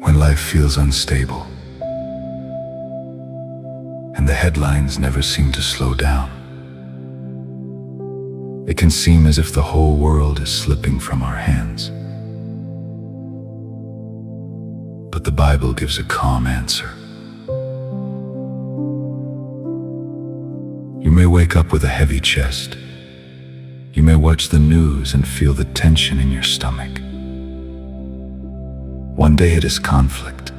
When life feels unstable and the headlines never seem to slow down, it can seem as if the whole world is slipping from our hands. But the Bible gives a calm answer. You may wake up with a heavy chest. You may watch the news and feel the tension in your stomach. One day it is conflict,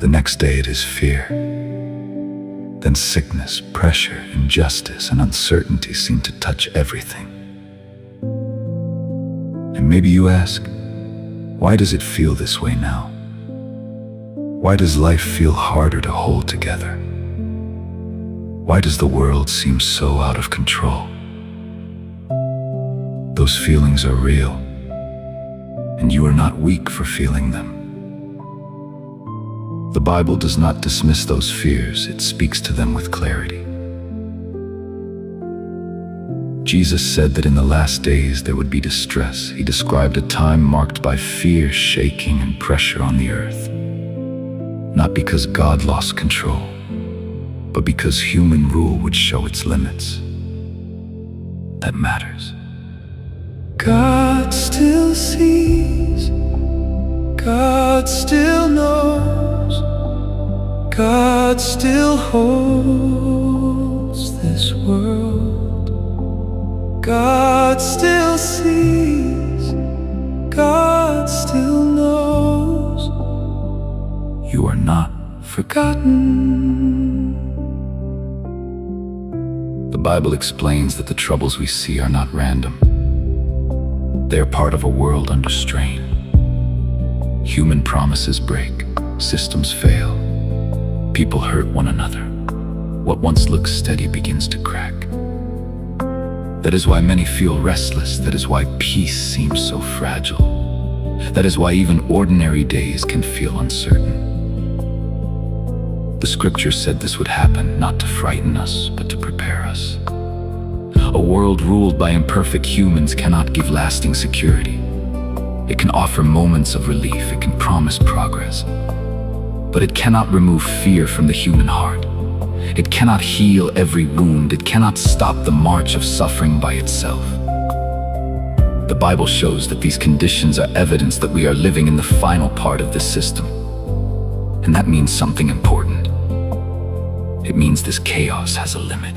the next day it is fear. Then sickness, pressure, injustice, and uncertainty seem to touch everything. And maybe you ask, why does it feel this way now? Why does life feel harder to hold together? Why does the world seem so out of control? Those feelings are real, and you are not weak for feeling them. The Bible does not dismiss those fears, it speaks to them with clarity. Jesus said that in the last days there would be distress. He described a time marked by fear, shaking, and pressure on the earth. Not because God lost control, but because human rule would show its limits. That matters. God still sees, God still knows, God still holds this world. God still sees, God still knows. You are not forgotten. The Bible explains that the troubles we see are not random. They are part of a world under strain. Human promises break, systems fail, people hurt one another. What once looked steady begins to crack. That is why many feel restless. That is why peace seems so fragile. That is why even ordinary days can feel uncertain. The scripture said this would happen, not to frighten us, but to prepare us. A world ruled by imperfect humans cannot give lasting security. It can offer moments of relief, it can promise progress, but it cannot remove fear from the human heart. It cannot heal every wound, it cannot stop the march of suffering by itself. The Bible shows that these conditions are evidence that we are living in the final part of this system. And that means something important. It means this chaos has a limit.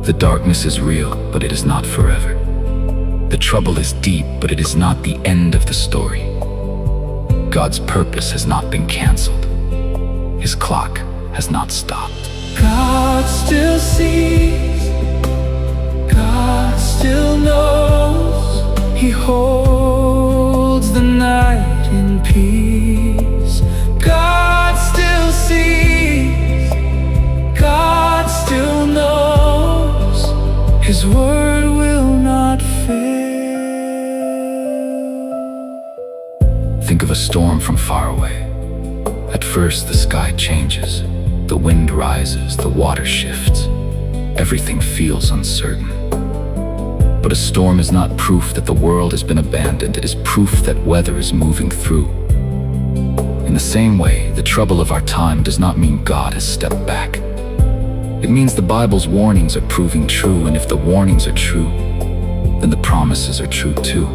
The darkness is real, but it is not forever. The trouble is deep, but it is not the end of the story. God's purpose has not been canceled. His clock has not stopped. God still sees, God still knows. He holds the night in peace. God still sees, God still knows. His word will not fail. Think of a storm from far away. At first the sky changes, the wind rises, the water shifts. Everything feels uncertain. But a storm is not proof that the world has been abandoned. It is proof that weather is moving through. In the same way, the trouble of our time does not mean God has stepped back. It means the Bible's warnings are proving true, and if the warnings are true, then the promises are true too.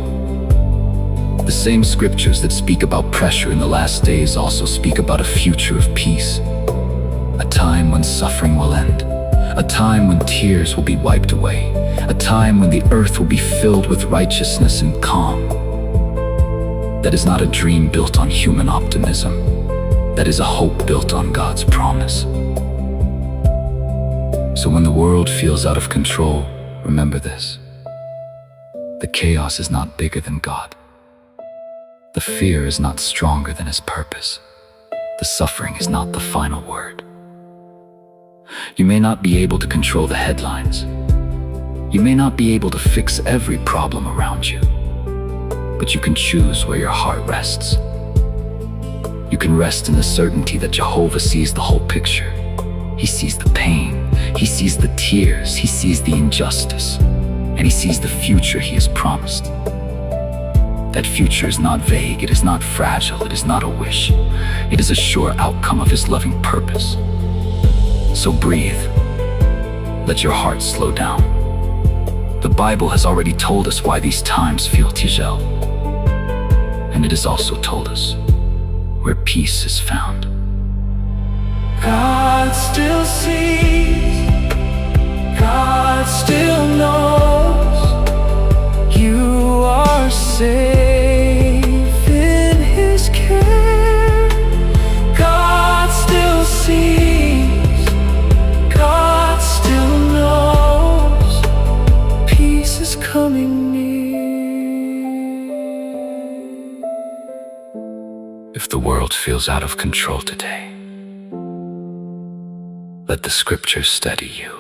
The same scriptures that speak about pressure in the last days also speak about a future of peace. A time when suffering will end. A time when tears will be wiped away. A time when the earth will be filled with righteousness and calm. That is not a dream built on human optimism. That is a hope built on God's promise. So when the world feels out of control, remember this. The chaos is not bigger than God. The fear is not stronger than His purpose. The suffering is not the final word. You may not be able to control the headlines. You may not be able to fix every problem around you. But you can choose where your heart rests. You can rest in the certainty that Jehovah sees the whole picture. He sees the pain, He sees the tears, He sees the injustice, and He sees the future He has promised. That future is not vague, it is not fragile, it is not a wish. It is a sure outcome of His loving purpose. So breathe. Let your heart slow down. The Bible has already told us why these times feel tigel. And it has also told us where peace is found. God still sees, God still knows. You are safe in His care. God still sees, God still knows. Peace is coming near. If the world feels out of control today, let the scriptures steady you.